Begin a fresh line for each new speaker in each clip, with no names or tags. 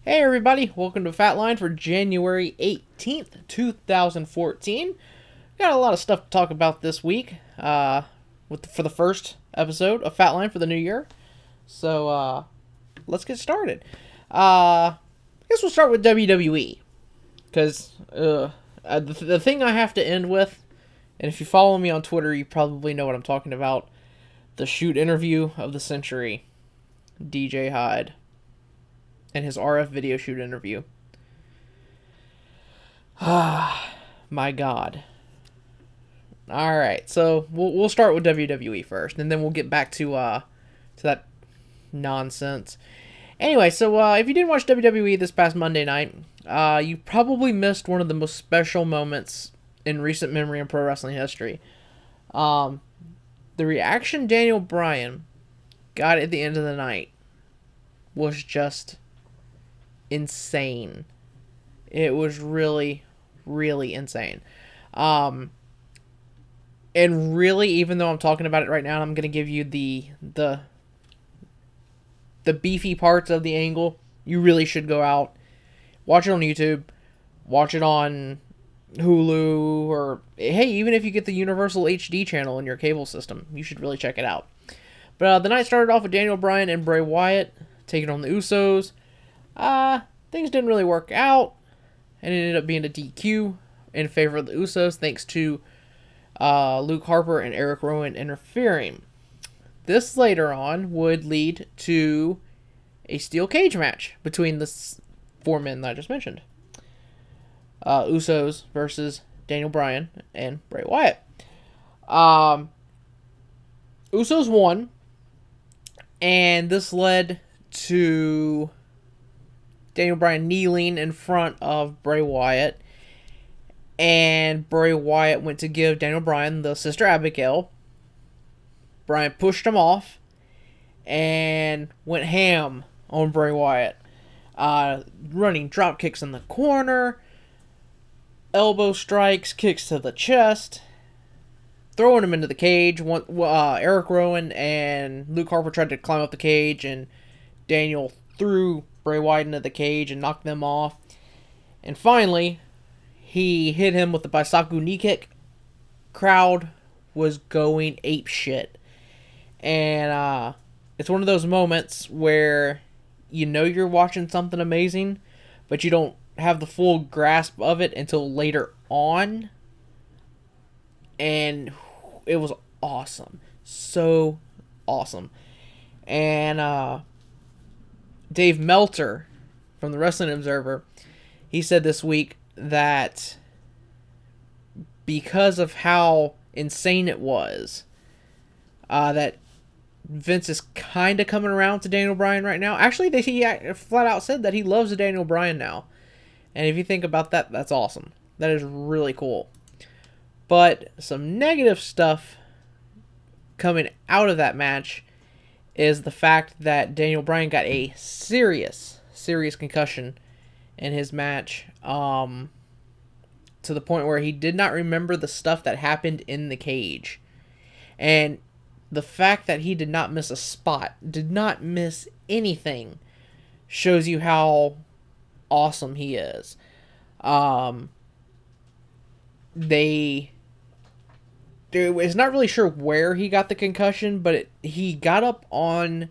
Hey everybody, welcome to Fatline for January 18th, 2014. Got a lot of stuff to talk about this week for the first episode of Fatline for the new year. So let's get started. I guess we'll start with WWE. Because the thing I have to end with, and if you follow me on Twitter, you probably know what I'm talking about. The shoot interview of the century. DJ Hyde. And his RF video shoot interview. Ah, my God. Alright, so we'll start with WWE first, and then we'll get back to that nonsense. Anyway, so if you didn't watch WWE this past Monday night, you probably missed one of the most special moments in recent memory in pro wrestling history. The reaction Daniel Bryan got at the end of the night was just insane. It was really, really insane. And really, even though I'm talking about it right now, I'm going to give you the beefy parts of the angle. You really should go out, watch it on YouTube, watch it on Hulu, or hey, even if you get the Universal HD channel in your cable system, you should really check it out. But the night started off with Daniel Bryan and Bray Wyatt taking on the Usos. Things didn't really work out, and it ended up being a DQ in favor of the Usos, thanks to Luke Harper and Eric Rowan interfering. This later on would lead to a steel cage match between the four men that I just mentioned. Usos versus Daniel Bryan and Bray Wyatt. Usos won, and this led to Daniel Bryan kneeling in front of Bray Wyatt, and Bray Wyatt went to give Daniel Bryan the Sister Abigail. Bryan pushed him off and went ham on Bray Wyatt, running drop kicks in the corner, elbow strikes, kicks to the chest, throwing him into the cage. Eric Rowan and Luke Harper tried to climb up the cage, and Daniel threw Bray Wyatt into the cage and knocked them off. And finally, he hit him with the Baisaku knee kick. Crowd was going ape shit. And it's one of those moments where you know you're watching something amazing, but you don't have the full grasp of it until later on. And it was awesome. So awesome. And Dave Meltzer from the Wrestling Observer, he said this week that because of how insane it was, that Vince is kind of coming around to Daniel Bryan right now. Actually, he flat out said that he loves Daniel Bryan now. And if you think about that, that's awesome. That is really cool. But some negative stuff coming out of that match is the fact that Daniel Bryan got a serious concussion in his match, to the point where he did not remember the stuff that happened in the cage. And the fact that he did not miss a spot, did not miss anything, shows you how awesome he is. It's not really sure where he got the concussion, but he got up on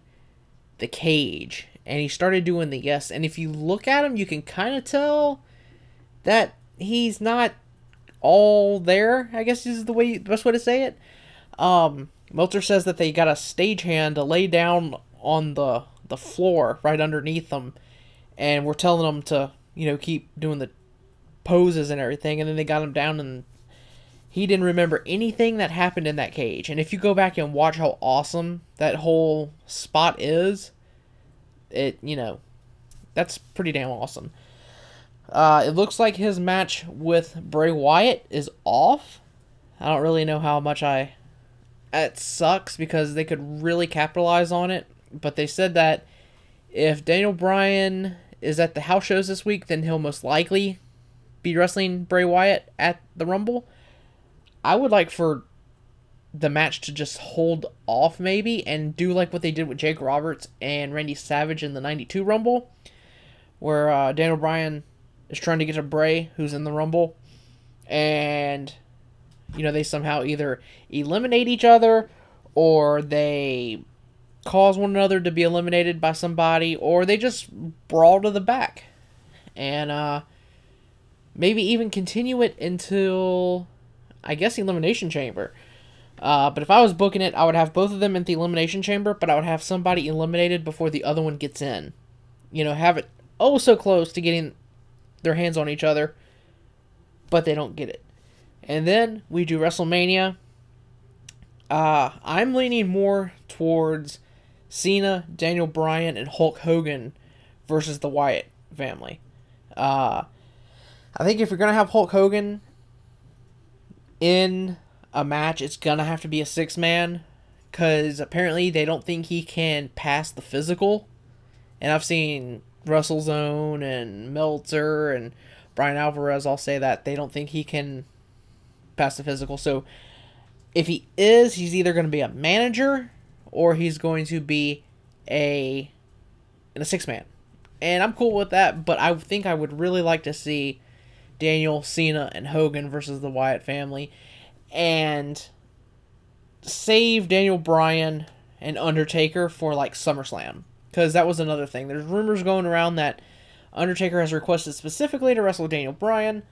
the cage and he started doing the yes. And if you look at him, you can kind of tell that he's not all there, I guess is the best way to say it. Meltzer says that they got a stagehand to lay down on the floor right underneath them, and we're telling them to, keep doing the poses and everything, and then they got him down, and he didn't remember anything that happened in that cage. And if you go back and watch how awesome that whole spot is, that's pretty damn awesome. It looks like his match with Bray Wyatt is off. I don't really know how much it sucks, because they could really capitalize on it. But they said that if Daniel Bryan is at the house shows this week, then he'll most likely be wrestling Bray Wyatt at the Rumble. I would like for the match to just hold off maybe and do like what they did with Jake Roberts and Randy Savage in the 92 Rumble. where Daniel Bryan is trying to get to Bray, who's in the Rumble, and they somehow either eliminate each other, or they cause one another to be eliminated by somebody, or they just brawl to the back, and maybe even continue it until, I guess, Elimination Chamber. But if I was booking it, I would have both of them in the Elimination Chamber, but I would have somebody eliminated before the other one gets in. Have it so close to getting their hands on each other, but they don't get it. And then we do WrestleMania. I'm leaning more towards Cena, Daniel Bryan, and Hulk Hogan versus the Wyatt family. I think if you're going to have Hulk Hogan in a match, it's going to have to be a 6-man, because apparently they don't think he can pass the physical. And I've seen WrestleZone and Meltzer and Brian Alvarez all say that they don't think he can pass the physical. So if he is, he's either going to be a manager or he's going to be in a 6-man. And I'm cool with that, but I think I would really like to see Daniel, Cena, and Hogan versus the Wyatt family, and save Daniel Bryan and Undertaker for like SummerSlam, because that was another thing. There's rumors going around that Undertaker has requested specifically to wrestle Daniel Bryan,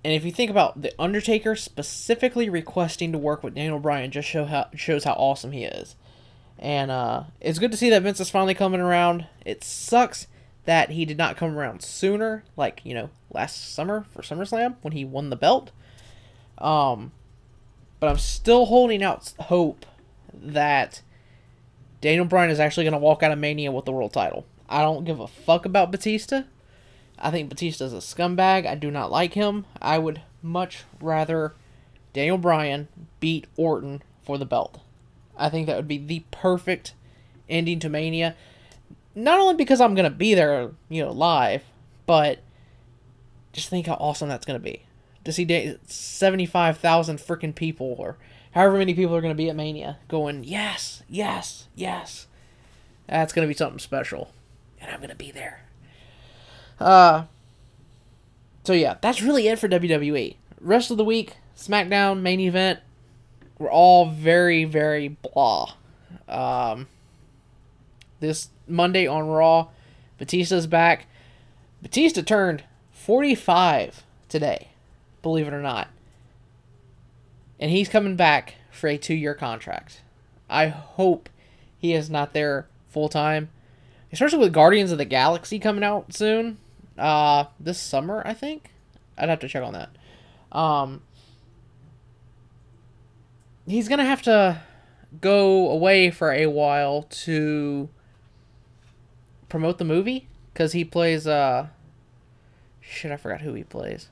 and if you think about the Undertaker specifically requesting to work with Daniel Bryan, just shows how awesome he is. And it's good to see that Vince is finally coming around. It sucks that he did not come around sooner, like, last summer for SummerSlam when he won the belt. But I'm still holding out hope that Daniel Bryan is actually going to walk out of Mania with the world title. I don't give a fuck about Batista. I think Batista's a scumbag. I do not like him. I would much rather Daniel Bryan beat Orton for the belt. I think that would be the perfect ending to Mania. Not only because I'm going to be there, live, but just think how awesome that's going to be. To see 75,000 freaking people, or however many people are going to be at Mania, going, yes, yes, yes. That's going to be something special. And I'm going to be there. So yeah, that's really it for WWE. Rest of the week, SmackDown, main event, we're all very, very blah. This Monday on Raw, Batista's back. Batista turned 45 today, believe it or not. And he's coming back for a 2-year contract. I hope he is not there full time, especially with Guardians of the Galaxy coming out soon. This summer, I think. I'd have to check on that. He's going to have to go away for a while to promote the movie, because he plays, shit, I forgot who he plays.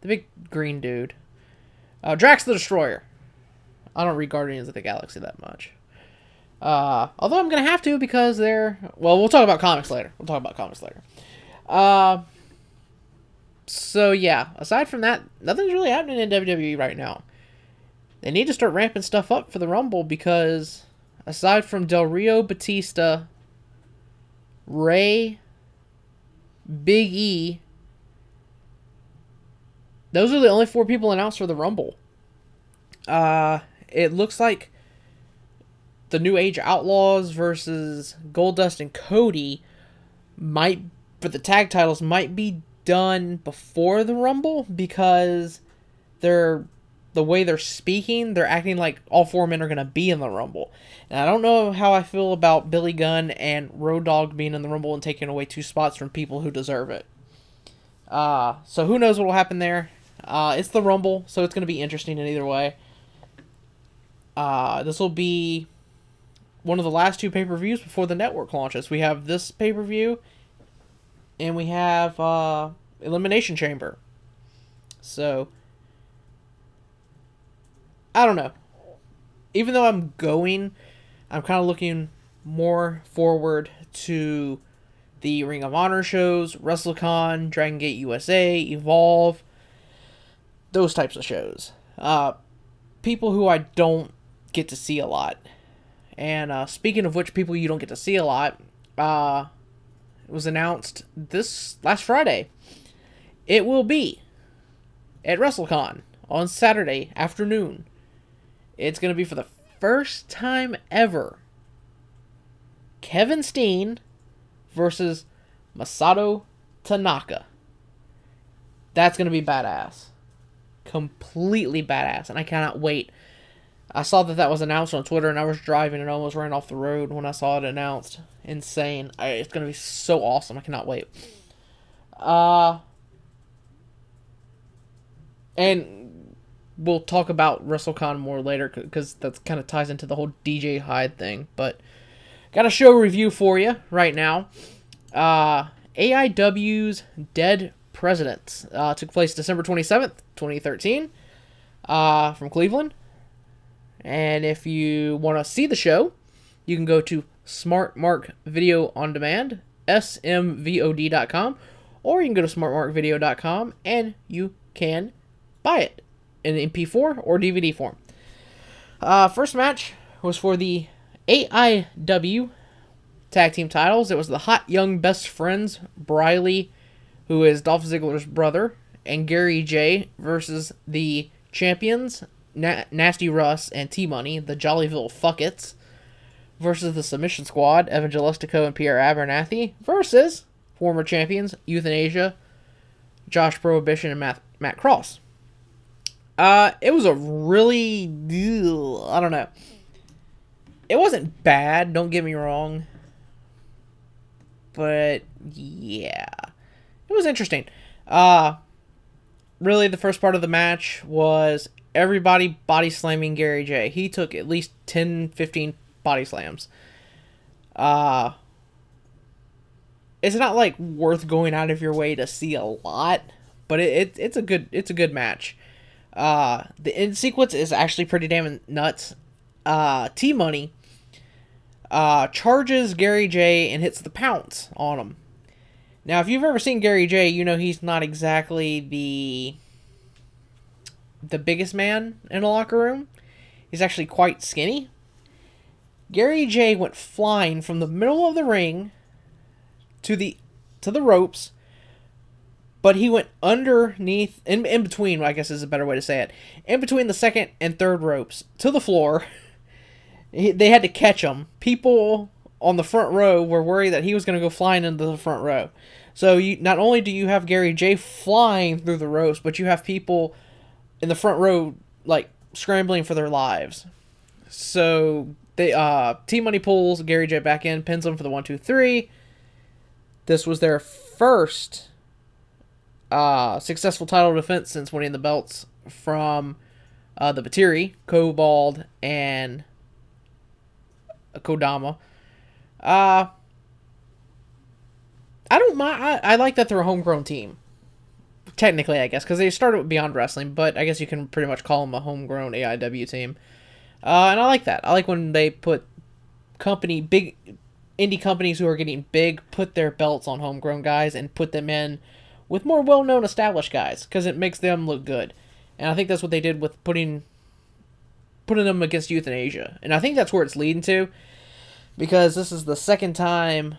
The big green dude. Drax the Destroyer. I don't read Guardians of the Galaxy that much. Although I'm going to have to, because we'll talk about comics later. So yeah, aside from that, nothing's really happening in WWE right now. They need to start ramping stuff up for the Rumble, because aside from Del Rio, Batista, Ray, Big E, those are the only 4 people announced for the Rumble. It looks like the New Age Outlaws versus Goldust and Cody for the tag titles, might be done before the Rumble, because the way they're speaking, they're acting like all 4 men are going to be in the Rumble. And I don't know how I feel about Billy Gunn and Road Dogg being in the Rumble and taking away 2 spots from people who deserve it. So who knows what will happen there. It's the Rumble, so it's going to be interesting in either way. This will be one of the last 2 pay-per-views before the network launches. We have this pay-per-view, and we have Elimination Chamber. So I don't know. Even though I'm kind of looking more forward to the Ring of Honor shows, WrestleCon, Dragon Gate USA, Evolve, those types of shows. People who I don't get to see a lot. And speaking of which, people you don't get to see a lot, was announced this last Friday. It will be at WrestleCon on Saturday afternoon. It's going to be for the first time ever Kevin Steen versus Masato Tanaka. That's going to be badass. Completely badass. And I cannot wait. I saw that was announced on Twitter, and I was driving and almost ran off the road when I saw it announced. Insane. It's going to be so awesome. I cannot wait. And we'll talk about WrestleCon more later, because that kind of ties into the whole DJ Hyde thing. But got a show review for you right now. AIW's Dead Presidents took place December 27th, 2013, from Cleveland. And if you want to see the show, you can go to Smart Mark Video On Demand, smvod.com, or you can go to smartmarkvideo.com and you can buy it in MP4 or DVD form. First match was for the AIW tag team titles. It was the Hot Young Best Friends, Briley, who is Dolph Ziggler's brother, and Gary J versus the champions, Nasty Russ and T-Money, the Jollyville Fuckets, versus the Submission Squad, Evangelistico and Pierre Abernathy, versus former champions, Euthanasia, Josh Prohibition, and Matt Cross. It was a really, I don't know. It wasn't bad, don't get me wrong. But, yeah. It was interesting. Really, the first part of the match was everybody body slamming Gary J. He took at least 10, 15 body slams. It's not like worth going out of your way to see a lot, but it's a good match. The end sequence is actually pretty damn nuts. T-Money charges Gary J and hits the pounce on him. Now, if you've ever seen Gary J, you know he's not exactly the biggest man in a locker room. He's actually quite skinny. Gary J went flying from the middle of the ring to the ropes, but he went underneath, in between, I guess is a better way to say it, in between the second and third ropes to the floor. They had to catch him. People on the front row were worried that he was going to go flying into the front row. So not only do you have Gary J flying through the ropes, but you have people in the front row like scrambling for their lives. So they T-Money pulls Gary J back in, pins him for the 1-2-3. This was their first successful title defense since winning the belts from the Batiri, Cobalt, and Kodama. I don't mind. I like that they're a homegrown team. Technically, I guess, because they started with Beyond Wrestling, but I guess you can pretty much call them a homegrown AIW team. And I like that. I like when they put big indie companies who are getting big, put their belts on homegrown guys and put them in with more well-known established guys, because it makes them look good. And I think that's what they did with putting them against Euthanasia. And I think that's where it's leading to, because this is the second time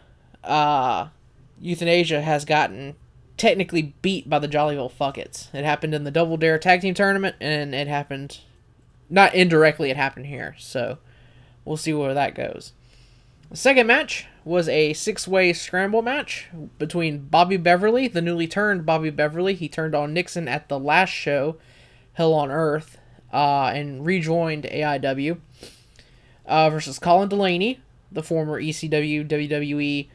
Euthanasia has gotten technically beat by the Jollyville Fuckets. It happened in the Double Dare Tag Team Tournament, and it happened, not indirectly, it happened here. So we'll see where that goes. The second match was a 6-way scramble match between Bobby Beverly, the newly turned Bobby Beverly. He turned on Nixon at the last show, Hell on Earth, and rejoined AIW, versus Colin Delaney, the former ECW, WWE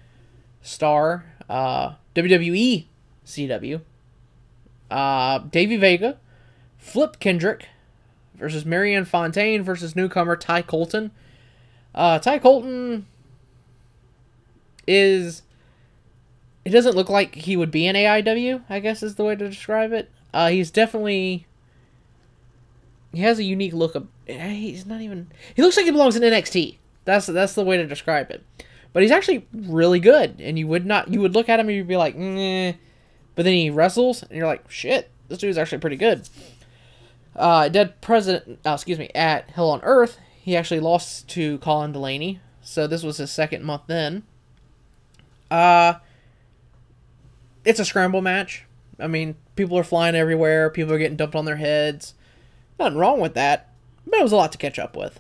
star, WWE CW, Davey Vega, Flip Kendrick, versus Marianne Fontaine versus newcomer Ty Colton. Ty Colton it doesn't look like he would be in AIW, I guess is the way to describe it. He's definitely, he has a unique look. He looks like he belongs in NXT. That's the way to describe it. But he's actually really good, and you would look at him and you'd be like, nah. But then he wrestles, and you're like, shit, this dude's actually pretty good. Dead President, at Hell on Earth, he actually lost to Colin Delaney, so this was his second month then. it's a scramble match. I mean, people are flying everywhere. People are getting dumped on their heads. Nothing wrong with that, but it was a lot to catch up with.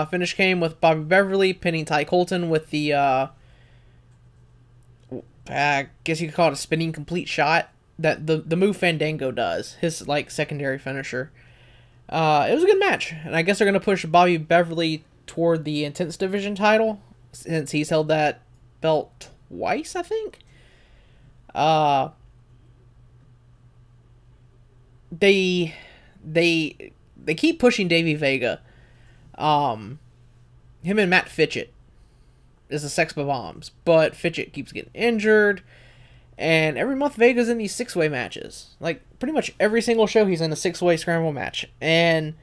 Finish came with Bobby Beverly pinning Ty Colton with the, I guess you could call it a spinning complete shot that the move Fandango does. His, like, secondary finisher. It was a good match, and I guess they're going to push Bobby Beverly toward the Intense Division title, since he's held that belt twice, I think. They keep pushing Davey Vega. Him and Matt Fitchett is the Sex Bombs, but Fitchett keeps getting injured, and every month Vega's in these 6-way matches. Like, pretty much every single show he's in a 6-way scramble match. And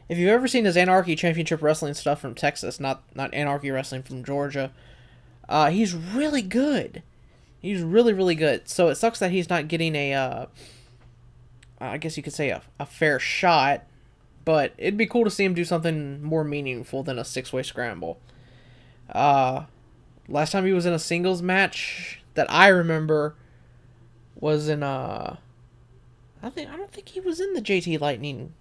if you've ever seen his Anarchy Championship Wrestling stuff from Texas, not Anarchy Wrestling from Georgia, he's really good. He's really, really good. So it sucks that he's not getting a, I guess you could say a fair shot, but it'd be cool to see him do something more meaningful than a 6-way scramble. Last time he was in a singles match that I remember was in I don't think he was in the JT Lightning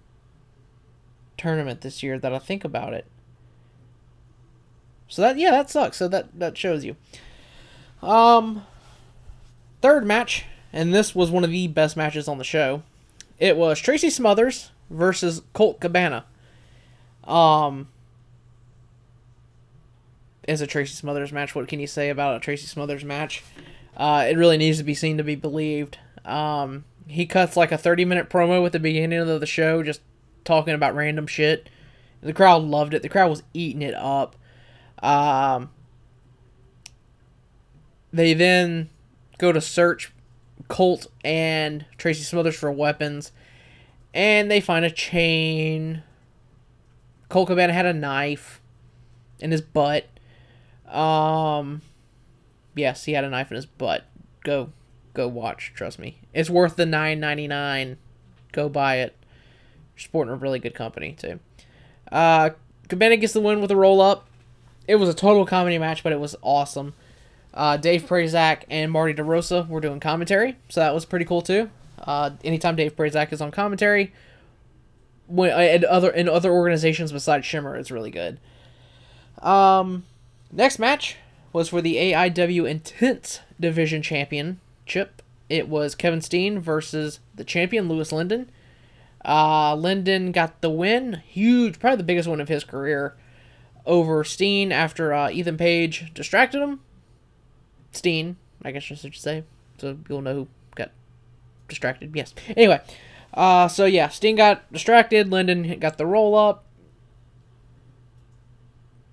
tournament this year that I think about it. So that sucks. So that shows you. Third match, and this was one of the best matches on the show. It was Tracy Smothers versus Colt Cabana. It's a Tracy Smothers match. What can you say about a Tracy Smothers match? It really needs to be seen to be believed. He cuts like a 30-minute promo at the beginning of the show, just talking about random shit. The crowd loved it. The crowd was eating it up. They then go to search Colt and Tracy Smothers for weapons, and they find a chain. Colt Cabana had a knife in his butt. Yes, he had a knife in his butt. Go watch, trust me. It's worth the $9.99. Go buy it. You're supporting a really good company, too. Cabana gets the win with a roll-up. It was a total comedy match, but it was awesome. Dave Prazak and Marty DeRosa were doing commentary, so that was pretty cool, too. Anytime Dave Prazak is on commentary, in other organizations besides Shimmer, it's really good. Next match was for the AIW Intense Division Championship. It was Kevin Steen versus the champion, Louis Linden. Linden got the win. Huge, probably the biggest win of his career over Steen after Ethan Page distracted him. Steen, I guess I should say. So you'll know who got distracted. Yes. Anyway, so yeah, Steen got distracted. Linden got the roll-up.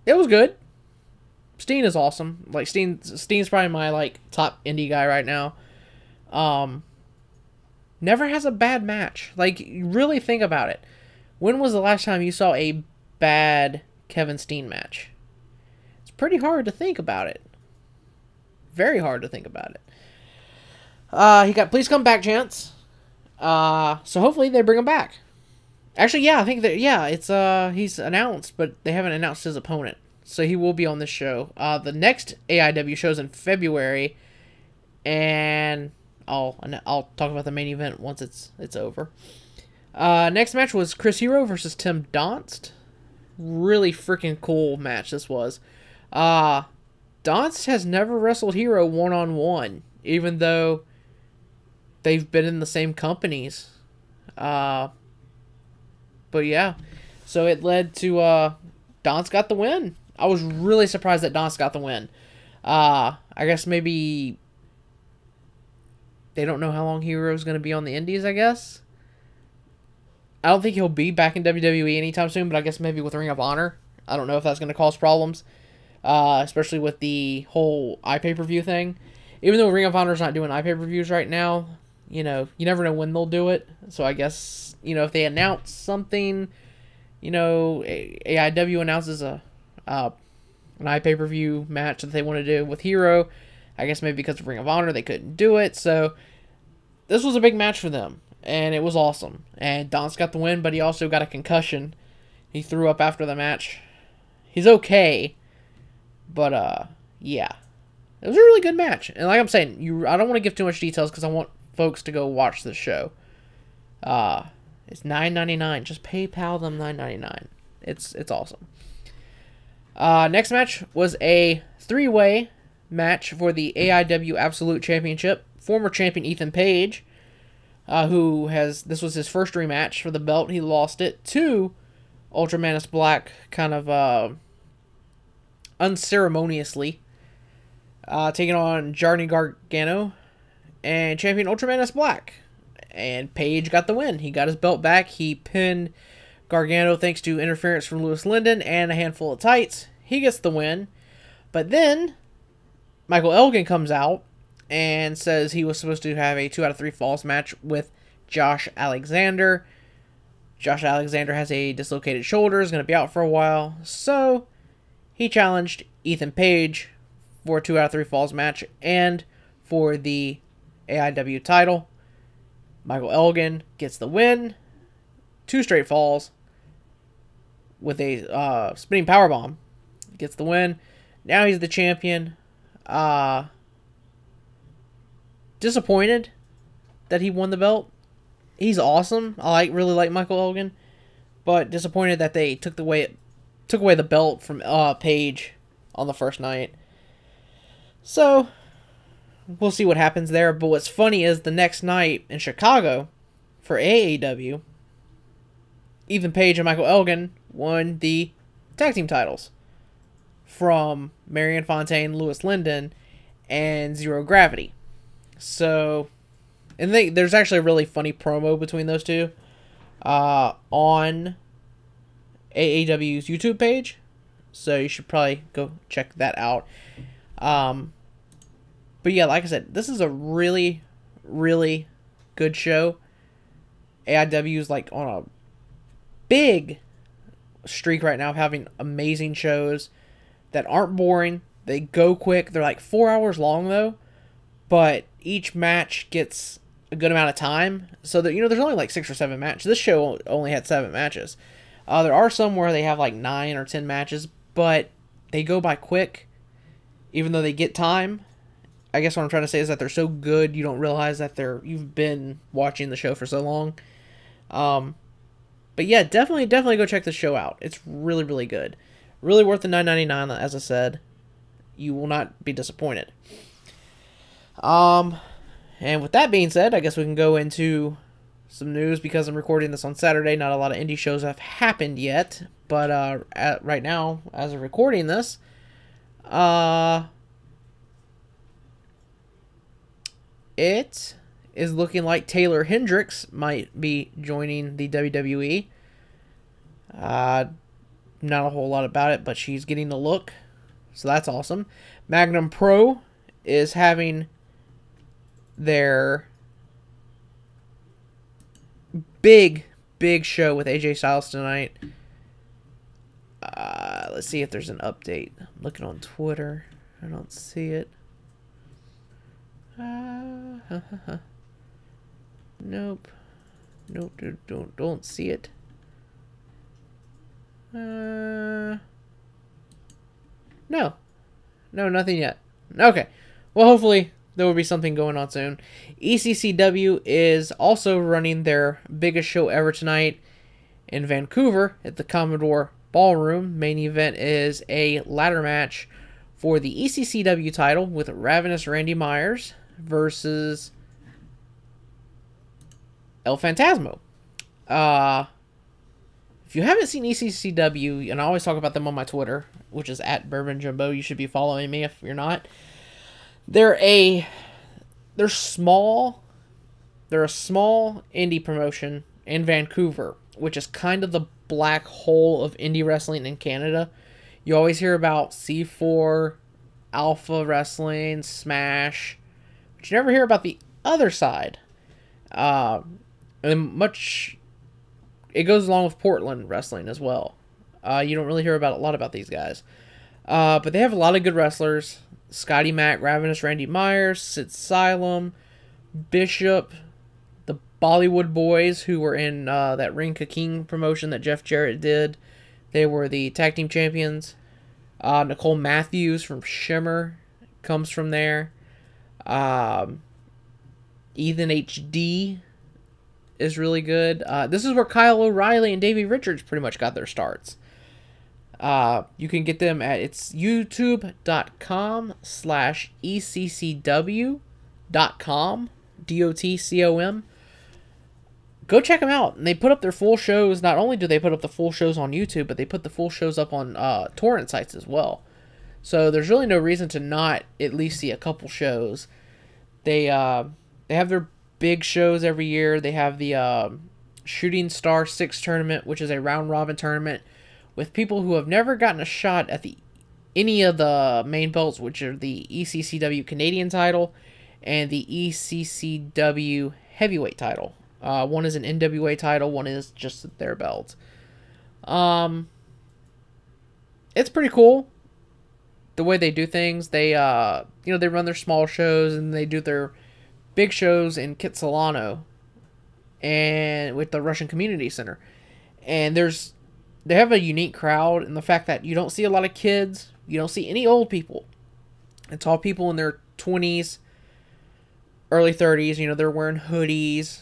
It was good. Steen is awesome. Like, Steen's probably my, like, top indie guy right now. Never has a bad match. Like, really think about it. When was the last time you saw a bad Kevin Steen match? It's pretty hard to think about it. Very hard to think about it. He got Please Come Back chance. So hopefully they bring him back. Actually, yeah, I think that, yeah, it's, he's announced, but they haven't announced his opponent. So he will be on this show. The next AIW show's in February, and I'll talk about the main event once it's over. Next match was Chris Hero versus Tim Donst. Really freaking cool match this was. Donst has never wrestled Hero one-on-one, even though they've been in the same companies. But yeah, so it led to Donst got the win. I was really surprised that Donst got the win. I guess maybe they don't know how long Hero's going to be on the Indies, I guess. I don't think he'll be back in WWE anytime soon, but I guess maybe with Ring of Honor. I don't know if that's going to cause problems, especially with the whole iPay-per-view thing. Even though Ring of Honor's not doing iPay-per-views right now, you know, you never know when they'll do it. So I guess, you know, if they announce something, you know, AIW announces an iPay-per-view match that they want to do with Hero, I guess maybe because of Ring of Honor they couldn't do it. So this was a big match for them, and it was awesome. And Donst got the win, but he also got a concussion. He threw up after the match. He's okay, but yeah. It was a really good match. And like I'm saying, I don't want to give too much details because I want folks to go watch the show. It's $9.99. Just PayPal them $9.99. It's awesome. Next match was a 3-way match for the AIW Absolute Championship. Former champion Ethan Page, this was his first rematch for the belt. He lost it to Ultramanus Black, kind of unceremoniously, taking on Johnny Gargano and champion Ultramanus Black. And Page got the win. He got his belt back. He pinned Gargano thanks to interference from Lewis Linden and a handful of tights. He gets the win. But then Michael Elgin comes out and says he was supposed to have a 2 out of 3 falls match with Josh Alexander. Josh Alexander has a dislocated shoulder, is going to be out for a while. So he challenged Ethan Page for a 2 out of 3 falls match and for the AIW title. Michael Elgin gets the win. 2 straight falls with a spinning powerbomb. Gets the win. Now he's the champion. Disappointed that he won the belt. He's awesome. I really like Michael Elgin, but disappointed that they took away the belt from Page on the first night. So we'll see what happens there. But what's funny is the next night in Chicago for AAW, Ethan Page and Michael Elgin won the tag team titles from Marion Fontaine, Lewis Linden, and Zero Gravity. So, and there's actually a really funny promo between those two on AAW's YouTube page. So you should probably go check that out. But yeah, like I said, this is a really, really good show. AIW is like on a big streak right now of having amazing shows that aren't boring. They go quick. They're like 4 hours long though, but each match gets a good amount of time. So that, there's only like 6 or 7 matches. This show only had 7 matches. There are some where they have like 9 or 10 matches, but they go by quick, even though they get time. I guess what I'm trying to say is that they're so good you don't realize that you've been watching the show for so long. But yeah, definitely go check the show out. It's really, really good. Really worth the $9.99, as I said. You will not be disappointed. And with that being said, I guess we can go into some news because I'm recording this on Saturday. Not a lot of indie shows have happened yet, but right now, as of recording this, it is looking like Taylor Hendricks might be joining the WWE. Not a whole lot about it, but she's getting the look, so that's awesome. Magnum Pro is having their big show with AJ Styles tonight. Let's see if there's an update. I'm looking on Twitter. I don't see it. Nope. Don't see it. No, nothing yet. Okay. Well, hopefully there will be something going on soon. ECCW is also running their biggest show ever tonight in Vancouver at the Commodore Ballroom. Main event is a ladder match for the ECCW title with Ravenous Randy Myers versus El Phantasmo. If you haven't seen ECCW, and I always talk about them on my Twitter, which is at Bourbonjimbo, you should be following me if you're not. They're small. They're a small indie promotion in Vancouver, which is kind of the black hole of indie wrestling in Canada. You always hear about C4, Alpha Wrestling, Smash, but you never hear about the other side. It goes along with Portland wrestling as well. You don't really hear a lot about these guys. But they have a lot of good wrestlers. Scotty Mack, Ravenous Randy Myers, Sid Asylum, Bishop, the Bollywood Boys, who were in that Ring Ka King promotion that Jeff Jarrett did. They were the tag team champions. Nicole Matthews from Shimmer comes from there. Ethan HD is really good. This is where Kyle O'Reilly and Davey Richards pretty much got their starts. You can get them at it's youtube.com/eccw.com, DOTCOM. Go check them out. And they put up their full shows. Not only do they put up the full shows on YouTube, but they put the full shows up on torrent sites as well. So there's really no reason to not at least see a couple shows. They have their big shows every year. They have the Shooting Star 6 tournament, which is a round-robin tournament with people who have never gotten a shot at any of the main belts, which are the ECCW Canadian title and the ECCW Heavyweight title. One is an NWA title, one is just their belt. It's pretty cool the way they do things. They they run their small shows and they do their big shows in Kitsilano and with the Russian Community Center. And they have a unique crowd in the fact that you don't see a lot of kids, you don't see any old people. It's all people in their 20s, early 30s. They're wearing hoodies,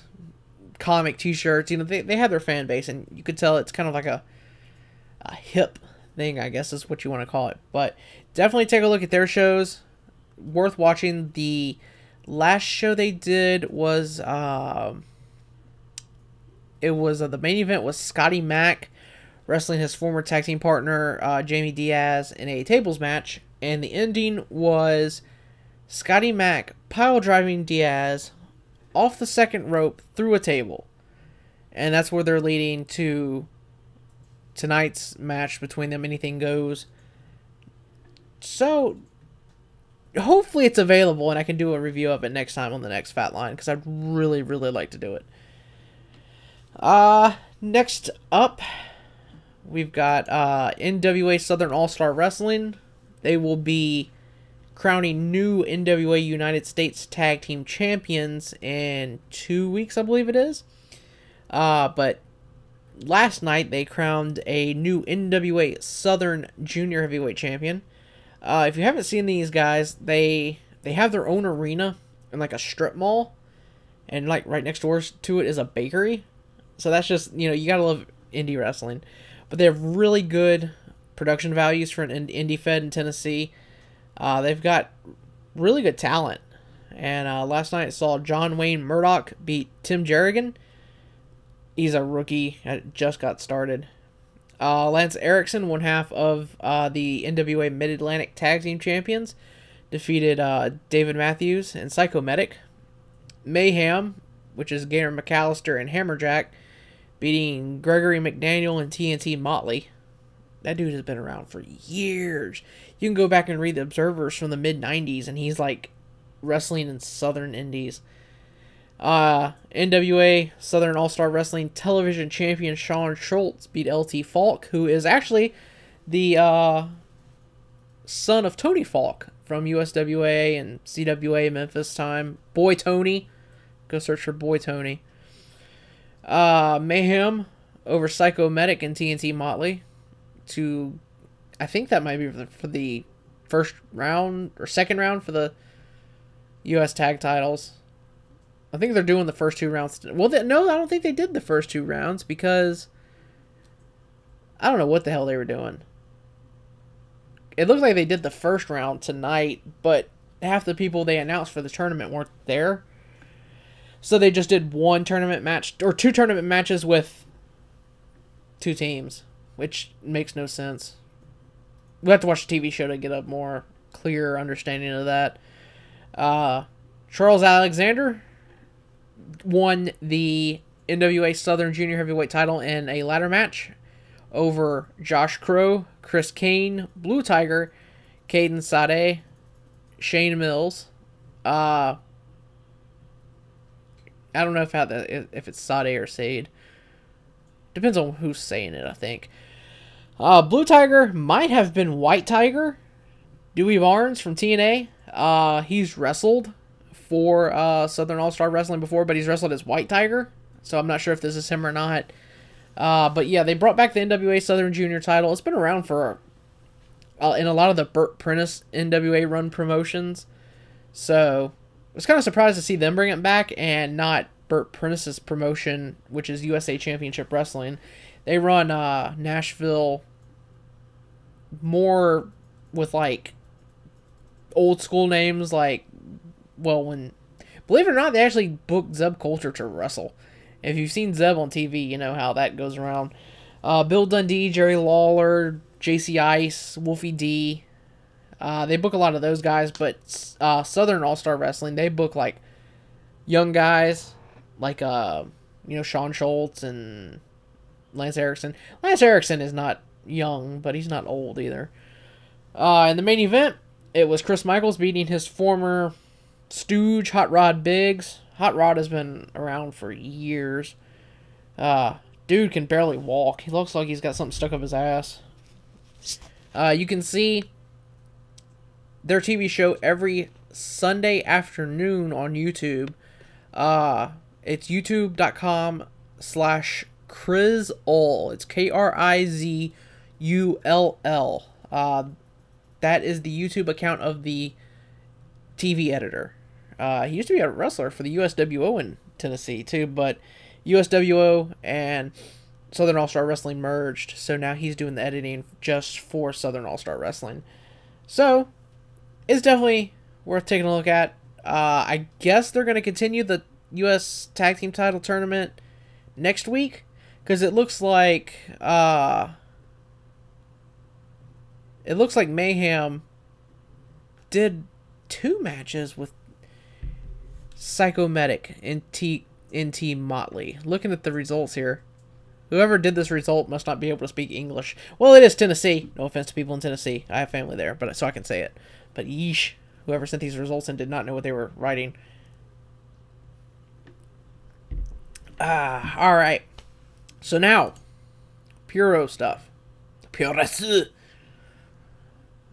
comic t-shirts. They have their fan base, and you could tell it's kind of like a hip thing, I guess is what you want to call it. But definitely take a look at their shows. Worth watching. The last show they did was the main event was Scotty Mack wrestling his former tag team partner Jamie Diaz in a tables match, and the ending was Scotty Mack pile driving Diaz off the second rope through a table. And that's where they're leading to tonight's match between them. Anything goes. So hopefully it's available and I can do a review of it next time on the next Fatline, because I'd really, really like to do it. Next up, we've got NWA Southern All-Star Wrestling. They will be crowning new NWA United States Tag Team Champions in 2 weeks, I believe it is. But last night they crowned a new NWA Southern Junior Heavyweight Champion. If you haven't seen these guys, they have their own arena in like a strip mall, and like right next door to it is a bakery. So that's just, you gotta love indie wrestling. But they have really good production values for an indie fed in Tennessee. They've got really good talent. And last night I saw John Wayne Murdoch beat Tim Jerrigan. He's a rookie. Just got started. Lance Erickson, one half of the NWA Mid-Atlantic Tag Team Champions, defeated David Matthews and Psycho Medic. Mayhem, which is Gator McAllister and Hammerjack, beating Gregory McDaniel and TNT Motley. That dude has been around for years. You can go back and read the Observers from the mid-90s, and he's like wrestling in Southern Indies. NWA Southern All-Star Wrestling Television Champion Sean Schultz beat LT Falk, who is actually the son of Tony Falk from USWA and CWA Memphis time. Boy Tony. Go search for Boy Tony. Mayhem over Psycho Medic and TNT Motley. I think that might be for the first round or second round for the U.S. tag titles. I think they're doing the first two rounds. Well, no, I don't think they did the first two rounds because I don't know what the hell they were doing. It looked like they did the first round tonight, but half the people they announced for the tournament weren't there. So they just did one tournament match, or two tournament matches with two teams, which makes no sense. We'll have to watch the TV show to get a more clear understanding of that. Charles Alexander won the NWA Southern Junior Heavyweight title in a ladder match over Josh Crow, Chris Kane, Blue Tiger, Caden Sade, Shane Mills. I don't know if it's Sade or Sade. Depends on who's saying it, I think. Blue Tiger might have been White Tiger. Dewey Barnes from TNA. He's wrestled for Southern All-Star Wrestling before, but he's wrestled as White Tiger. So I'm not sure if this is him or not. But yeah, they brought back the NWA Southern Junior title. It's been around for in a lot of the Burt Prentice NWA run promotions. So I was kind of surprised to see them bring it back and not Burt Prentice's promotion, which is USA Championship Wrestling. They run Nashville more with like old school names, like, well, when, believe it or not, they actually booked Zeb Coulter to wrestle. If you've seen Zeb on TV, you know how that goes around. Bill Dundee, Jerry Lawler, JC Ice, Wolfie D. They book a lot of those guys, but Southern All-Star Wrestling, they book like young guys, like Sean Schultz and Lance Erickson. Lance Erickson is not young, but he's not old either. In the main event, it was Chris Michaels beating his former stooge, Hot Rod Biggs. Hot Rod has been around for years. Dude can barely walk. He looks like he's got something stuck up his ass. You can see their TV show every Sunday afternoon on YouTube. It's youtube.com/Krizull. It's KRIZULL. That is the YouTube account of the TV editor. He used to be a wrestler for the USWO in Tennessee too, but USWO and Southern All-Star Wrestling merged, so now he's doing the editing just for Southern All-Star Wrestling. So it's definitely worth taking a look at. I guess they're going to continue the U.S. Tag Team Title Tournament next week, because it looks like Mayhem did 2 matches with Psycho Medic and NT Motley. Looking at the results here, whoever did this result must not be able to speak English. Well, it is Tennessee. No offense to people in Tennessee. I have family there, but so I can say it. But yeesh, whoever sent these results and did not know what they were writing. All right. So now, Puro stuff. Puroresu.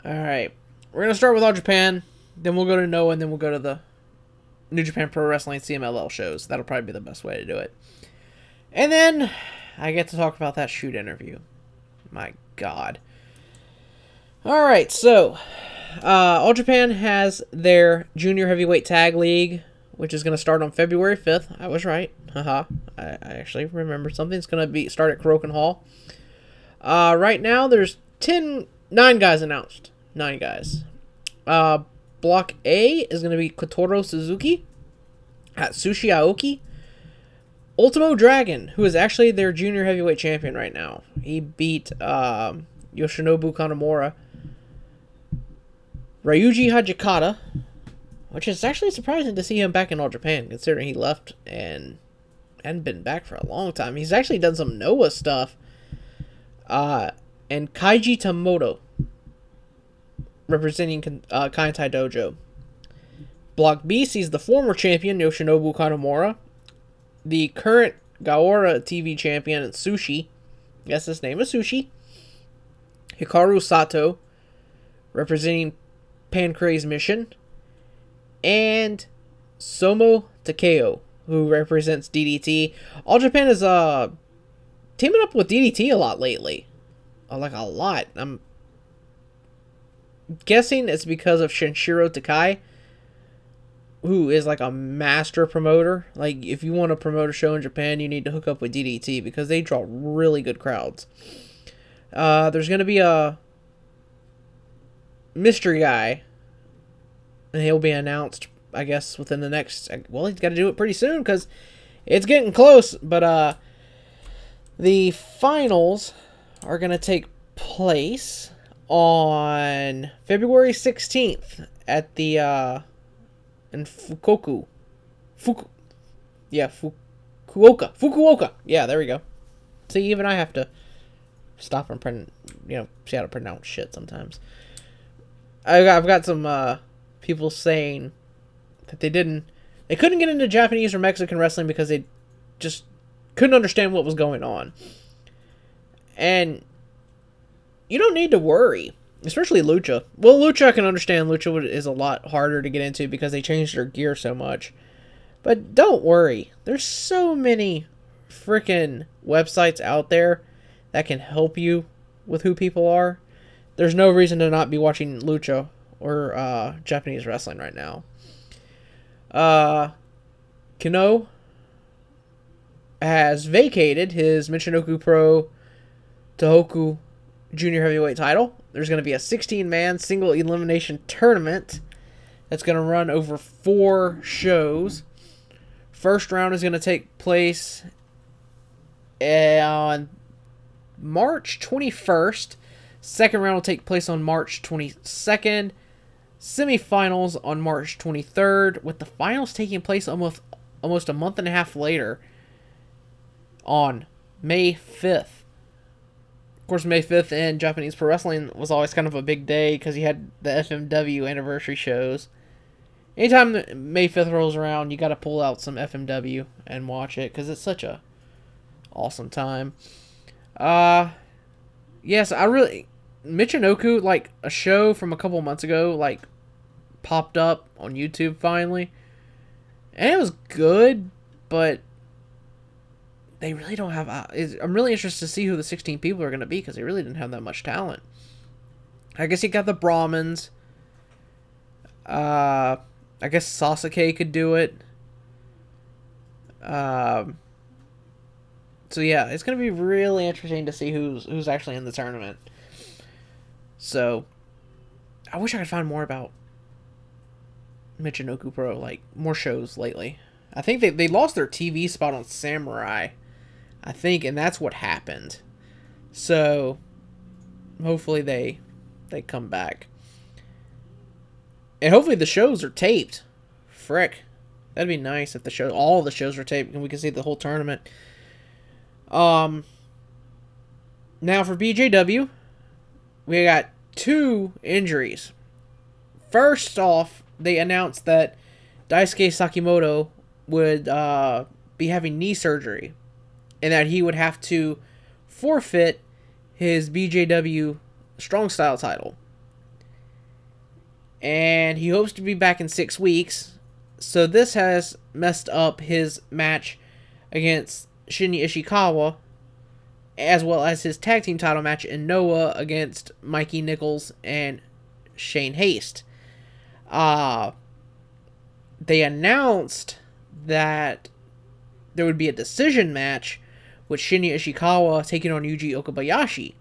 All right. We're gonna start with All Japan, then we'll go to Noah, and then we'll go to the New Japan Pro Wrestling CMLL shows. That'll probably be the best way to do it. And then I get to talk about that shoot interview. My God. Alright, so All Japan has their Junior Heavyweight Tag League, which is going to start on February 5th. I was right. Haha. I actually remember something. It's going to start at Kurokan Hall. Right now, there's 9 guys announced. 9 guys. Block A is going to be Kotaro Suzuki, Atsushi Aoki, Ultimo Dragon, who is actually their junior heavyweight champion right now. He beat Yoshinobu Kanemaru, Ryuji Hajikata, which is actually surprising to see him back in All Japan, considering he left and hadn't been back for a long time. He's actually done some Noah stuff. And Kaiji Tamoto, representing Kaientai Dojo. Block B sees the former champion Yoshinobu Kanemaru, the current Gaora TV champion Sushi, yes, his name is Sushi, Hikaru Sato, representing Pancrase Mission, and Somo Takeo, who represents DDT. All Japan is teaming up with DDT a lot lately. Like a lot. I'm guessing it's because of Shinshiro Takai, who is like a master promoter. Like, if you want to promote a show in Japan, you need to hook up with DDT because they draw really good crowds. There's going to be a mystery guy, and he'll be announced, I guess, within the next... Well, he's got to do it pretty soon because it's getting close. But the finals are going to take place on February 16th at the in Fukuoka. Yeah, there we go. See, even I have to stop and see how to pronounce shit sometimes. I've got some people saying that they couldn't get into Japanese or Mexican wrestling because they just couldn't understand what was going on. And you don't need to worry, especially Lucha. Well, Lucha I can understand. Lucha is a lot harder to get into because they changed their gear so much. But don't worry. There's so many freaking websites out there that can help you with who people are. there's no reason to not be watching lucha or Japanese wrestling right now. Kano has vacated his Michinoku Pro Tohoku Junior Heavyweight title. There's going to be a 16-man single elimination tournament that's going to run over 4 shows. First round is going to take place on March 21st. Second round will take place on March 22nd. Semifinals on March 23rd, with the finals taking place almost a month and a half later on May 5th. Of course, May 5th in Japanese Pro Wrestling was always kind of a big day because you had the FMW anniversary shows. Anytime May 5th rolls around, you got to pull out some FMW and watch it because it's such a awesome time. Yes, Michinoku, like, a show from a couple months ago, like, popped up on YouTube finally. And it was good, but they really don't have... I'm really interested to see who the 16 people are going to be, because they really didn't have that much talent. I guess you got the Brahmins. I guess Sasuke could do it. So yeah, it's going to be really interesting to see who's actually in the tournament. So, I wish I could find more about Michinoku Pro, like, more shows lately. I think they lost their TV spot on Samurai, I think, and that's what happened. So, hopefully they come back. And hopefully the shows are taped. Frick. That'd be nice if all the shows were taped and we could see the whole tournament. Now for BJW, we got 2 injuries. First off, they announced that Daisuke Sakimoto would be having knee surgery, and that he would have to forfeit his BJW Strong Style title. And he hopes to be back in 6 weeks, so this has messed up his match against Shinya Ishikawa, as well as his tag team title match in Noah against Mikey Nichols and Shane Haste. They announced that there would be a decision match with Shinya Ishikawa taking on Yuji Okabayashi.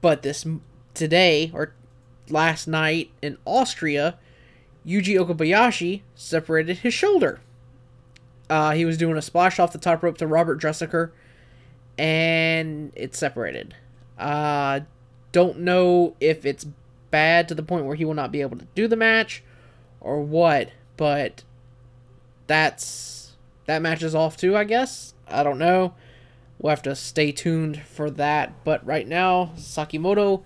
But today, or last night in Austria, Yuji Okabayashi separated his shoulder. He was doing a splash off the top rope to Robert Dressiker, and it's separated. Don't know if it's bad to the point where he will not be able to do the match or what, but that match is off too, I guess. I don't know. We'll have to stay tuned for that. But right now, Sakimoto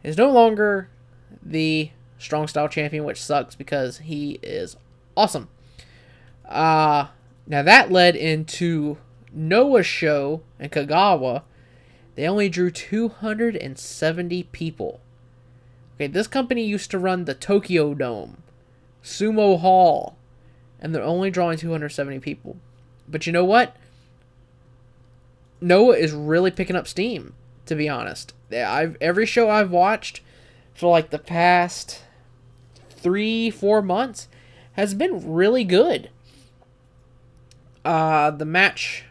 is no longer the Strong Style champion, which sucks because he is awesome. Now that led into Noah's show in Kagawa. They only drew 270 people. Okay, this company used to run the Tokyo Dome, Sumo Hall, and they're only drawing 270 people. But you know what? Noah is really picking up steam, to be honest. Every show I've watched for like the past 3-4 months has been really good. The match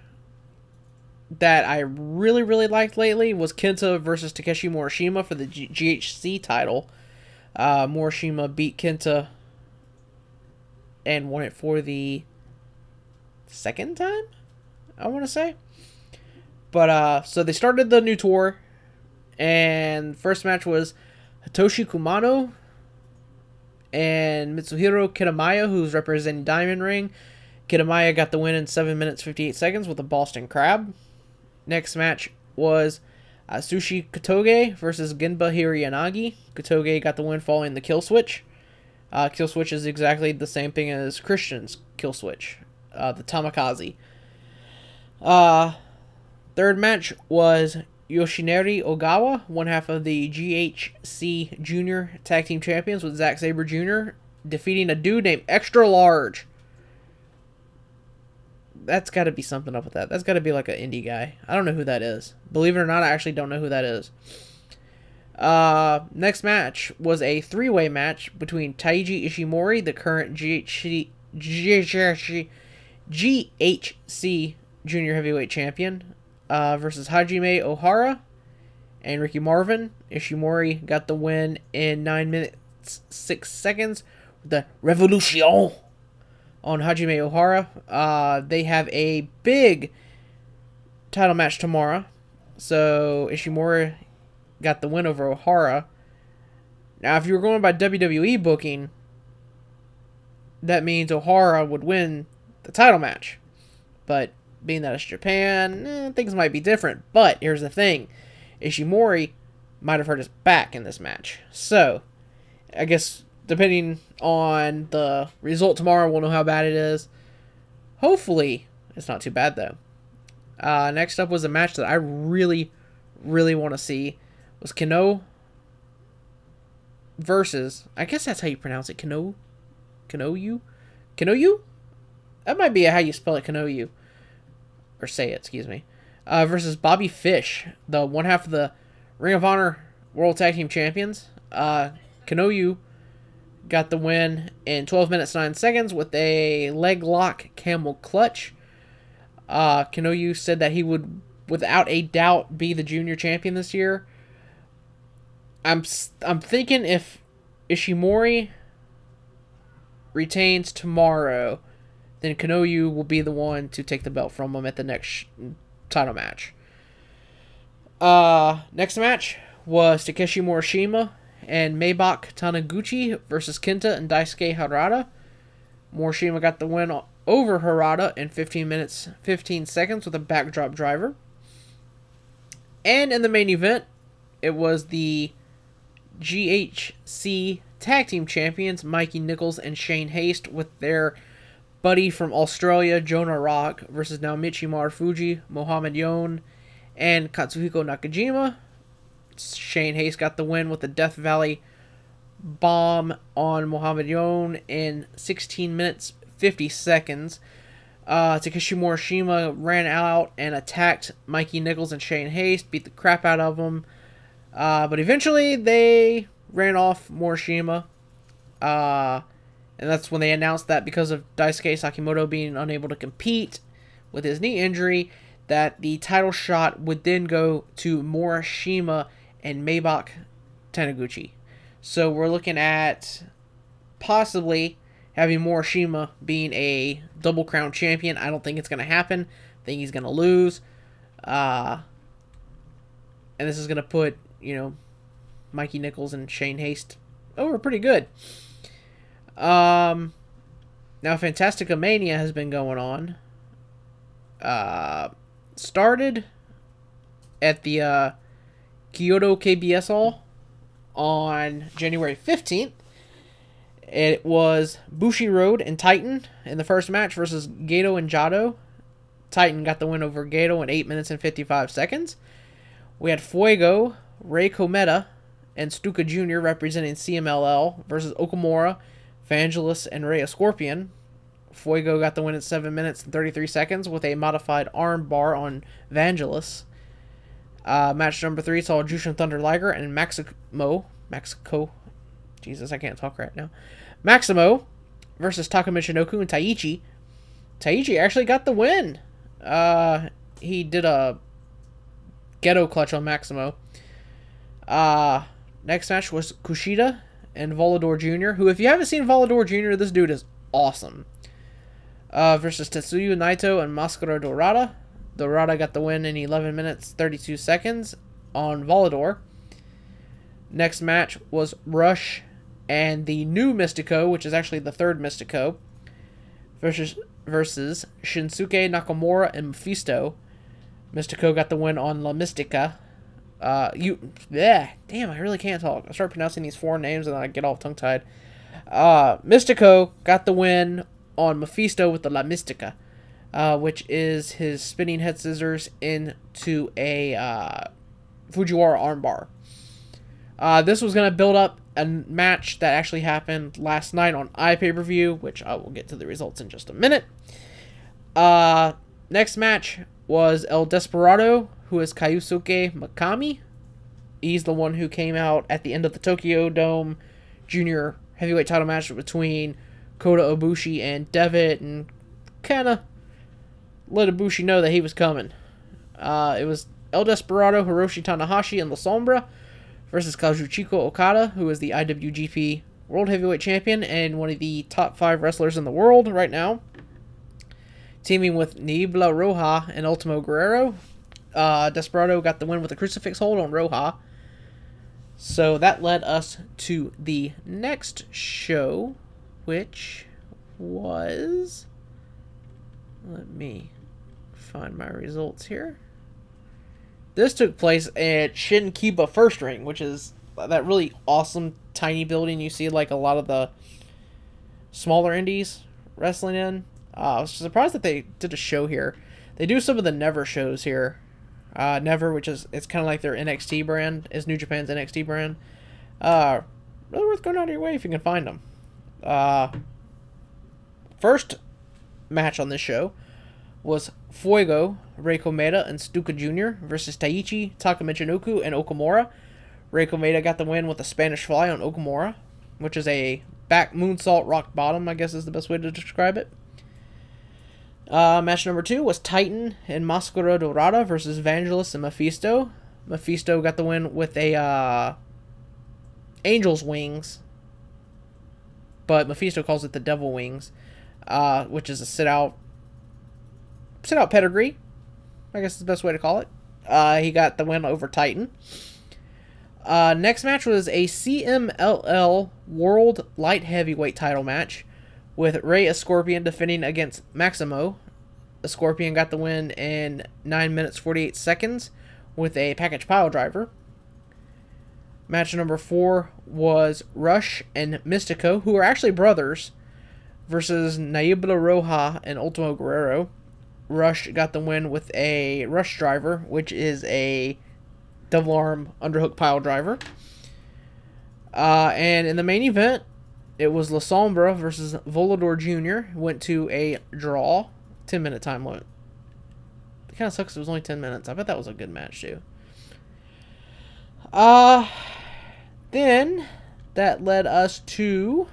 that I really, really liked lately was Kenta versus Takeshi Morishima for the GHC title. Morishima beat Kenta and won it for the second time, I want to say. But, so they started the new tour, and first match was Hitoshi Kumano and Mitsuhiro Kitamaya, who's representing Diamond Ring. Kitamaya got the win in 7 minutes 58 seconds with a Boston Crab. Next match was Sushi Katoge versus Genba Hirayanagi. Katoge got the win following the kill switch. Kill switch is exactly the same thing as Christian's kill switch, the Tamakaze. Third match was Yoshinari Ogawa, one half of the GHC Junior Tag Team Champions with Zack Sabre Jr., defeating a dude named Extra Large. That's got to be something up with that. That's got to be like an indie guy. I don't know who that is. Believe it or not, I actually don't know who that is. Next match was a three-way match between Taiji Ishimori, the current GHC Junior Heavyweight Champion, versus Hajime Ohara and Ricky Marvin. Ishimori got the win in 9 minutes 6 seconds with the Revolution on Hajime Ohara. They have a big title match tomorrow, so Ishimori got the win over Ohara. Now, if you were going by WWE booking, that means Ohara would win the title match. But being that it's Japan, things might be different. But here's the thing. Ishimori might have hurt his back in this match. So, I guess depending on the result tomorrow, we'll know how bad it is. Hopefully, it's not too bad, though. Next up was a match that I really, really want to see. Was Kano versus, I guess that's how you pronounce it, Kanoyu? Kanoyu? That might be how you spell it, Kanoyu. Or say it, excuse me. Versus Bobby Fish, the one half of the Ring of Honor World Tag Team Champions. Kanoyu got the win in 12 minutes 9 seconds with a leg lock camel clutch. Kanoyu said that he would, without a doubt, be the junior champion this year. I'm thinking if Ishimori retains tomorrow, then Kanoyu will be the one to take the belt from him at the next title match. Next match was Takeshi Morishima and Maybach Taniguchi versus Kenta and Daisuke Harada. Morishima got the win over Harada in 15 minutes 15 seconds with a backdrop driver. And in the main event, it was the GHC Tag Team Champions, Mikey Nichols and Shane Haste, with their buddy from Australia, Jonah Rock, versus Naomichi Marufuji, Mohamed Yon, and Katsuhiko Nakajima. Shane Haste got the win with the Death Valley bomb on Mohamed Yon in 16 minutes 50 seconds. Takeshi Morishima ran out and attacked Mikey Nichols and Shane Haste, beat the crap out of them. But eventually they ran off Morishima. And that's when they announced that because of Daisuke Sakimoto being unable to compete with his knee injury, that the title shot would then go to Morishima and Maybach Taniguchi. So we're looking at possibly having Morishima being a double crown champion. I don't think it's going to happen. I think he's going to lose. And this is going to put, Mikey Nichols and Shane Haste over pretty good. Now Fantastica Mania has been going on. Started at the Kyoto KBS Hall on January 15th. It was Bushiroad and Titan in the first match versus Gato and Jado. Titan got the win over Gato in 8 minutes and 55 seconds. We had Fuego, Ray Kometa, and Stuka Jr. representing CMLL versus Okamura, Vangelis, and Rhea Scorpion. Fuego got the win in 7 minutes and 33 seconds with a modified arm bar on Vangelis. Match number 3 saw Jushin Thunder Liger and Mexico. Jesus, I can't talk right now. Maximo versus Taka Michinoku and Taichi. Taichi actually got the win. He did a ghetto clutch on Maximo. Next match was Kushida and Volador Jr., who, if you haven't seen Volador Jr., this dude is awesome. Versus Tetsuya Naito and Mascara Dorada. Dorada got the win in 11 minutes 32 seconds on Volador. Next match was Rush and the new Mystico, which is actually the third Mystico, versus Shinsuke Nakamura and Mephisto. Mystico got the win on La Mystica. Damn, I really can't talk. I start pronouncing these foreign names and then I get all tongue-tied. Mystico got the win on Mephisto with the La Mystica, which is his spinning head scissors into a Fujiwara armbar. This was going to build up a match that actually happened last night on AJPW, which I will get to the results in just a minute. Next match was El Desperado, who is Kyusuke Mikami, He's the one who came out at the end of the Tokyo Dome junior heavyweight title match between Kota Ibushi and Devitt, and kind of let Ibushi know that he was coming. It was El Desperado, Hiroshi Tanahashi, and La Sombra versus Kazuchika Okada, who is the IWGP World Heavyweight Champion and one of the top 5 wrestlers in the world right now. Teaming with Niebla Roja and Ultimo Guerrero. Desperado got the win with a crucifix hold on Roja. So that led us to the next show, which was... Let me find my results here. This took place at Shinkiba First Ring, which is that really awesome tiny building you see like a lot of the smaller indies wrestling in. I was surprised that they did a show here. They do some of the Never shows here. Never, which is, it's kind of like their NXT brand, is New Japan's NXT brand. Really worth going out of your way if you can find them. First match on this show was Fuego, Reiko Maeda, and Stuka Jr. versus Taichi, Taka Michinoku, and Okamura. Reiko Maeda got the win with a Spanish Fly on Okamura, which is a back moonsault rock bottom, I guess is the best way to describe it. Match number 2 was Titan and Mascara Dorada versus Vangelis and Mephisto. Mephisto got the win with a Angel's Wings, but Mephisto calls it the Devil Wings, which is a sit-out pedigree, I guess is the best way to call it. He got the win over Titan. Next match was a CMLL World Light Heavyweight title match, with Rey Escorpion defending against Maximo. Escorpion got the win in 9 minutes 48 seconds with a package pile driver. Match number 4 was Rush and Mystico, who are actually brothers, versus Niebla Roja and Ultimo Guerrero. Rush got the win with a Rush driver, which is a double arm underhook pile driver. And in the main event, it was La Sombra versus Volador Jr. Went to a draw. 10-minute time limit. It kind of sucks it was only 10 minutes. I bet that was a good match, too. Then, that led us to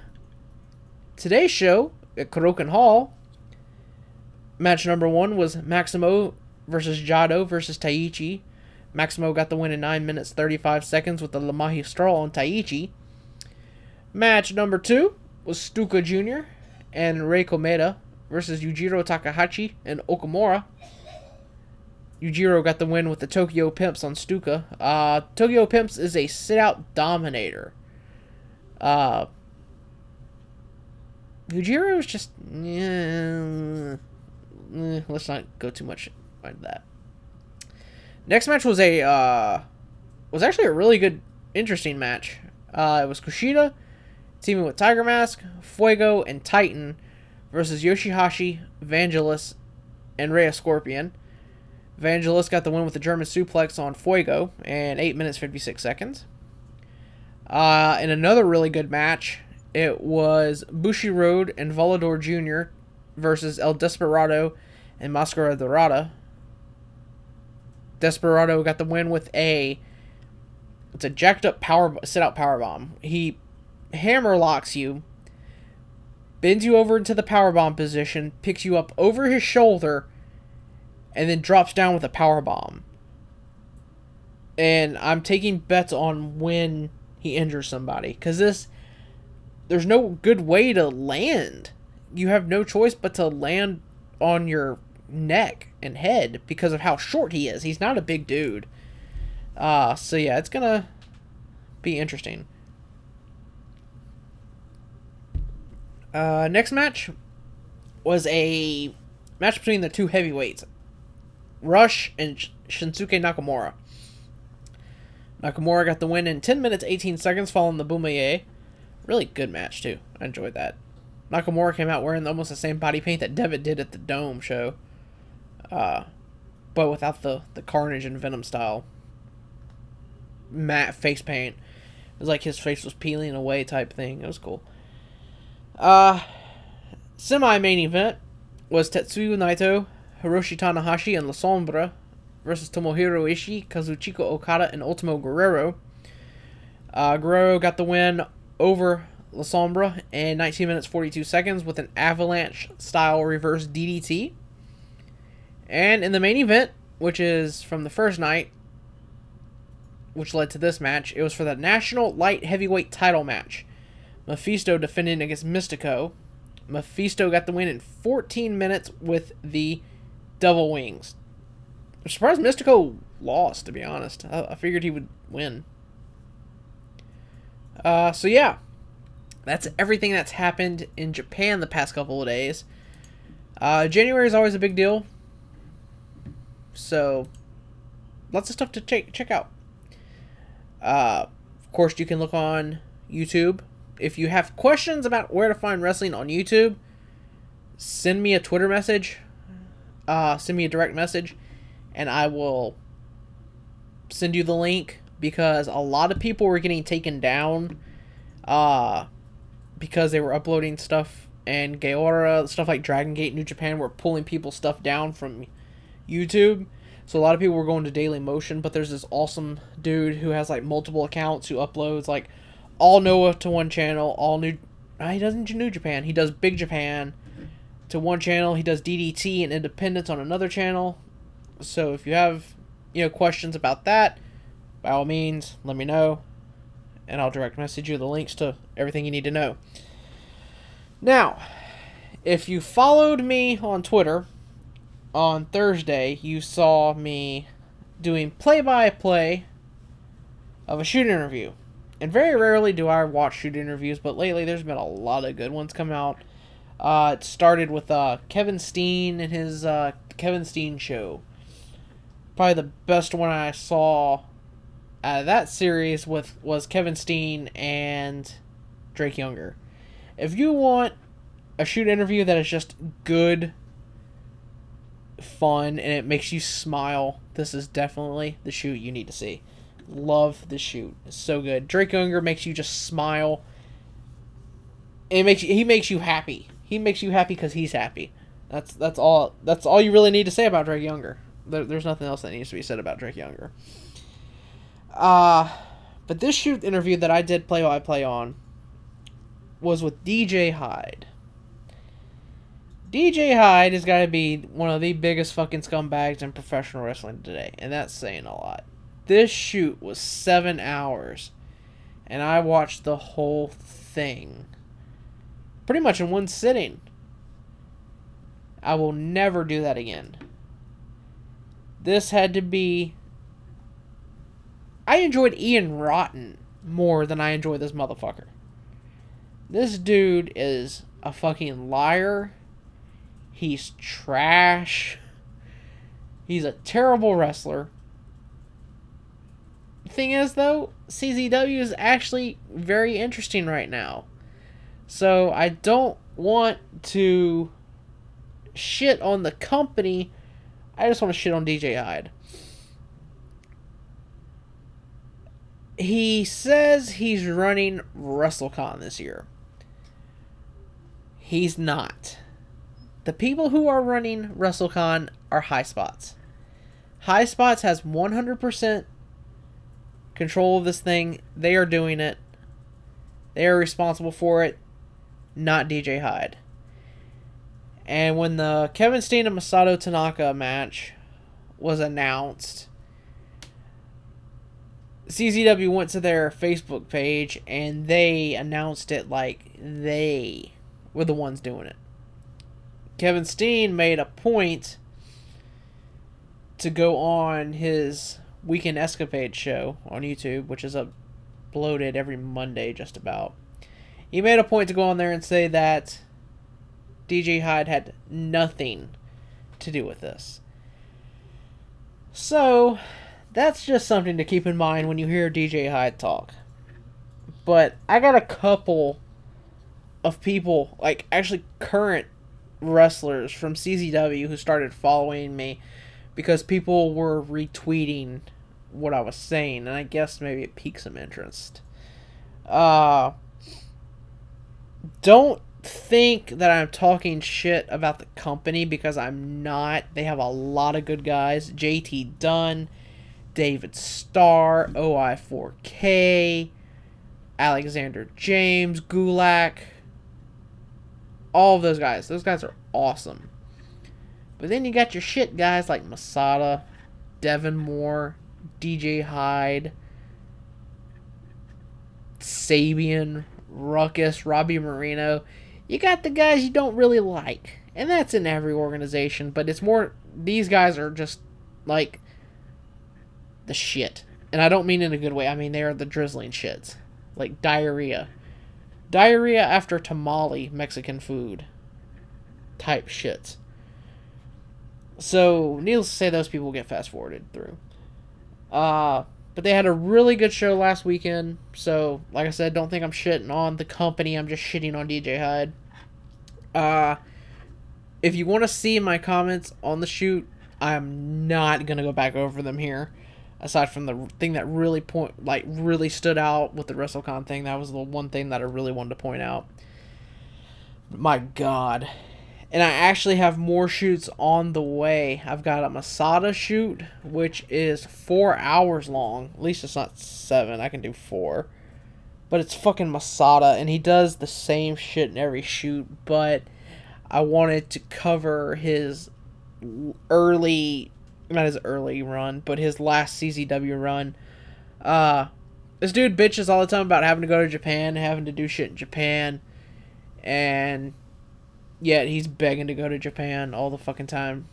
today's show at Kurokan Hall. Match number 1 was Maximo versus Jado versus Taichi. Maximo got the win in 9 minutes 35 seconds with the La Magistral on Taichi. Match number 2 was Stuka Jr. and Reiko Maeda versus Yujiro Takahashi and Okamura. Yujiro got the win with the Tokyo Pimps on Stuka. Tokyo Pimps is a sit-out dominator. Yujiro is just... let's not go too much into that. Next match was actually a really good, interesting match. It was Kushida teaming with Tiger Mask, Fuego, and Titan versus Yoshihashi, Vangelis, and Rey Scorpion. Vangelis got the win with the German suplex on Fuego in 8 minutes 56 seconds. In another really good match, it was Bushiroad and Volador Jr. versus El Desperado and Mascara Dorada. Desperado got the win with it's a jacked up sit-out powerbomb. He hammer locks you, bends you over into the powerbomb position, picks you up over his shoulder, and then drops down with a powerbomb. And I'm taking bets on when he injures somebody, because there's no good way to land. You have no choice but to land on your neck and head because of how short he is. He's not a big dude. So yeah, it's gonna be interesting. Next match was a match between the two heavyweights, Rush and Shinsuke Nakamura. Nakamura got the win in 10 minutes 18 seconds following the Boumaye. Really good match too. I enjoyed that. Nakamura came out wearing almost the same body paint that Devitt did at the Dome show. But without the Carnage and Venom style matte face paint. It was like his face was peeling away type thing. It was cool. Semi-main event was Tetsuya Naito, Hiroshi Tanahashi, and La Sombra versus Tomohiro Ishii, Kazuchika Okada, and Ultimo Guerrero. Guerrero got the win over La Sombra in 19 minutes 42 seconds with an avalanche-style reverse DDT. And in the main event, which is from the first night, which led to this match, it was for the National Light Heavyweight title match. Mephisto defending against Mystico. Mephisto got the win in 14 minutes with the double wings. I'm surprised Mystico lost, to be honest. I figured he would win. So yeah, that's everything that's happened in Japan the past couple of days. January is always a big deal. So, lots of stuff to check out. Of course, you can look on YouTube. If you have questions about where to find wrestling on YouTube, send me a Twitter message. Send me a direct message, and I will send you the link, because a lot of people were getting taken down because they were uploading stuff, and Gaora, stuff like Dragon Gate New Japan, were pulling people's stuff down from YouTube. So a lot of people were going to Daily Motion, but there's this awesome dude who has like multiple accounts who uploads like all Noah to one channel, all New... he doesn't do New Japan. He does Big Japan to one channel. He does DDT and Independence on another channel. So if you have, questions about that, by all means, let me know, and I'll direct message you the links to everything you need to know. Now, if you followed me on Twitter on Thursday, you saw me doing play-by-play of a shoot interview. And very rarely do I watch shoot interviews, but lately there's been a lot of good ones come out. It started with Kevin Steen and his Kevin Steen Show. Probably the best one I saw out of that series was Kevin Steen and Drake Younger. If you want a shoot interview that is just good, fun, and it makes you smile, this is definitely the shoot you need to see. Love the shoot. It's so good. Drake Younger makes you just smile. He makes you happy. He makes you happy because he's happy. That's all you really need to say about Drake Younger. There's nothing else that needs to be said about Drake Younger. But this shoot interview that I did play-by-play on was with DJ Hyde. DJ Hyde has got to be one of the biggest fucking scumbags in professional wrestling today, and that's saying a lot. This shoot was 7 hours, and I watched the whole thing pretty much in one sitting. I will never do that again. This had to be... I enjoyed Ian Rotten more than I enjoyed this motherfucker. This dude is a fucking liar. He's trash. He's a terrible wrestler. The thing is, though, CZW is actually very interesting right now. So I don't want to shit on the company. I just want to shit on DJ Hyde. He says he's running WrestleCon this year. He's not. The people who are running WrestleCon are High Spots. High Spots has 100% control of this thing. They are doing it. They are responsible for it, not DJ Hyde. And when the Kevin Steen and Masato Tanaka match was announced, CZW went to their Facebook page and they announced it like they were the ones doing it. Kevin Steen made a point to go on his Weekend Escapade show on YouTube, which is uploaded every Monday just about. He made a point to go on there and say that DJ Hyde had nothing to do with this. So, that's just something to keep in mind when you hear DJ Hyde talk. But I got a couple of people, like actually current wrestlers from CZW, who started following me because people were retweeting what I was saying, and I guess maybe it piqued some interest. Don't think that I'm talking shit about the company, because I'm not. They have a lot of good guys. JT Dunn, David Starr, OI4K, Alexander James, Gulak. All of those guys. Those guys are awesome. But then you got your shit guys like Masada, Devin Moore, DJ Hyde, Sabian, Ruckus, Robbie Marino. You got the guys you don't really like. And that's in every organization. But it's more, these guys are just like the shit. And I don't mean in a good way. I mean they are the drizzling shits. Like diarrhea. Diarrhea after tamale Mexican food type shits. So, needless to say, those people get fast-forwarded through. But they had a really good show last weekend. So, like I said, don't think I'm shitting on the company. I'm just shitting on DJ Hyde. If you want to see my comments on the shoot, I'm not going to go back over them here. Aside from the thing that really stood out with the WrestleCon thing, that was the one thing that I really wanted to point out. My God. And I actually have more shoots on the way. I've got a Masada shoot, which is 4 hours long. At least it's not 7. I can do 4. But it's fucking Masada, and he does the same shit in every shoot. But I wanted to cover his early... Not his early run, but his last CZW run. This dude bitches all the time about having to go to Japan, having to do shit in Japan, and yet he's begging to go to Japan all the fucking time.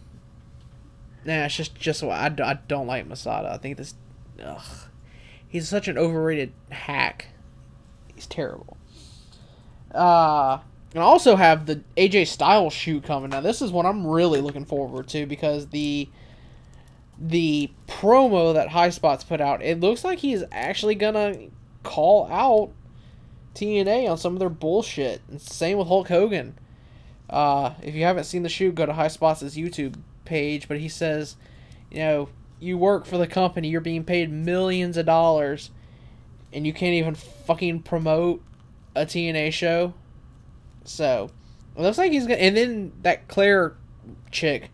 Nah, it's just what I don't like Masada. I think this, he's such an overrated hack. He's terrible. And I also have the AJ Styles shoot coming. Now this is what I'm really looking forward to, because the promo that High Spots put out, it looks like he's actually gonna call out TNA on some of their bullshit. And same with Hulk Hogan. If you haven't seen the shoot, go to High Spots' YouTube page. But he says, you know, you work for the company, you're being paid millions of dollars, and you can't even fucking promote a TNA show. So, it looks like he's gonna. And then that Claire chick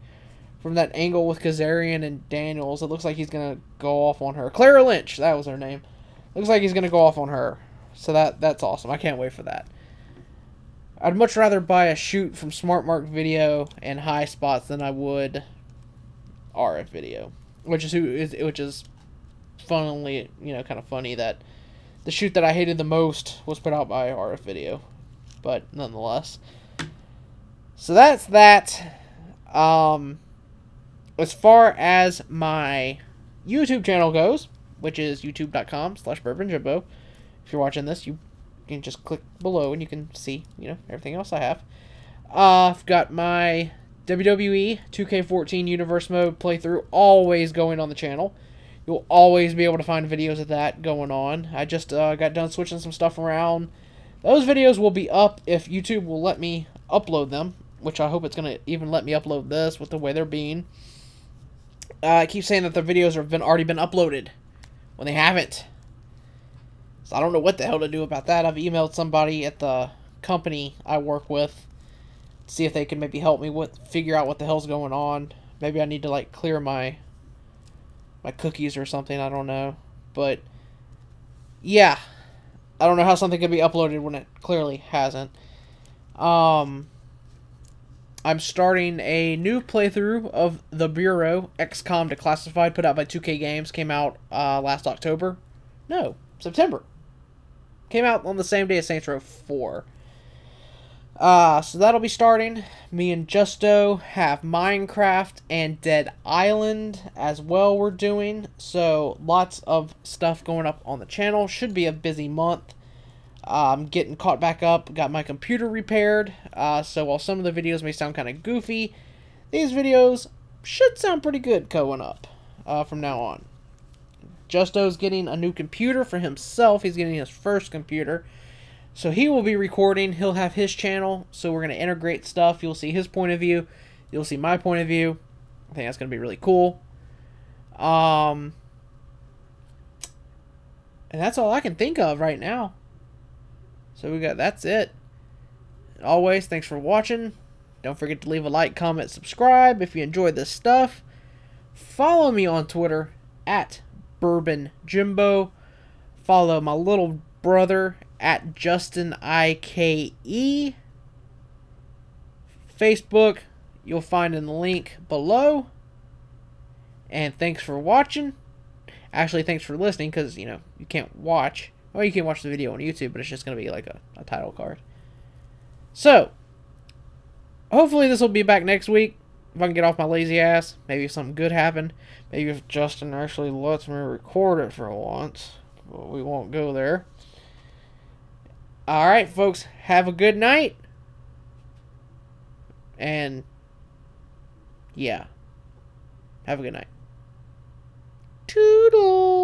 from that angle with Kazarian and Daniels, it looks like he's gonna go off on her. Clara Lynch, that was her name. Looks like he's gonna go off on her. So that's awesome. I can't wait for that. I'd much rather buy a shoot from Smart Mark Video and High Spots than I would RF Video, which is funnily, kind of funny that the shoot that I hated the most was put out by RF Video, but nonetheless. So that's that. As far as my YouTube channel goes, which is youtube.com/Bourbonjimbo. If you're watching this, you can just click below and you can see, everything else I have. I've got my WWE 2K14 Universe Mode playthrough always going on the channel. You'll always be able to find videos of that going on. I just got done switching some stuff around. Those videos will be up if YouTube will let me upload them, which I hope it's going to even let me upload this with the way they're being. I keep saying that the videos have already been uploaded when they haven't. So I don't know what the hell to do about that. I've emailed somebody at the company I work with to see if they can maybe help me figure out what the hell's going on. Maybe I need to clear my cookies or something. I don't know. But yeah, I don't know how something could be uploaded when it clearly hasn't. I'm starting a new playthrough of The Bureau, XCOM Declassified, put out by 2K Games. Came out last October. No, September. Came out on the same day as Saints Row 4. So that'll be starting. Me and Justo have Minecraft and Dead Island as well we're doing. So lots of stuff going up on the channel. Should be a busy month. I'm getting caught back up. Got my computer repaired. So while some of the videos may sound kind of goofy, these videos should sound pretty good going up from now on. Justo's getting a new computer for himself. He's getting his first computer. So he will be recording. He'll have his channel. So we're going to integrate stuff. You'll see his point of view. You'll see my point of view. I think that's going to be really cool. And that's all I can think of right now. So that's it. always, thanks for watching. Don't forget to leave a like, comment, subscribe if you enjoyed this stuff. Follow me on Twitter at Bourbonjimbo. Follow my little brother at JustinIKE. Facebook, you'll find in the link below. And thanks for watching. Actually, thanks for listening, because, you know, you can't watch. Well, you can watch the video on YouTube, but it's just going to be like a title card. So, hopefully this will be back next week. If I can get off my lazy ass. Maybe if something good happened. Maybe if Justin actually lets me record it for once. But we won't go there. Alright, folks. Have a good night. And, yeah. Have a good night. Toodle!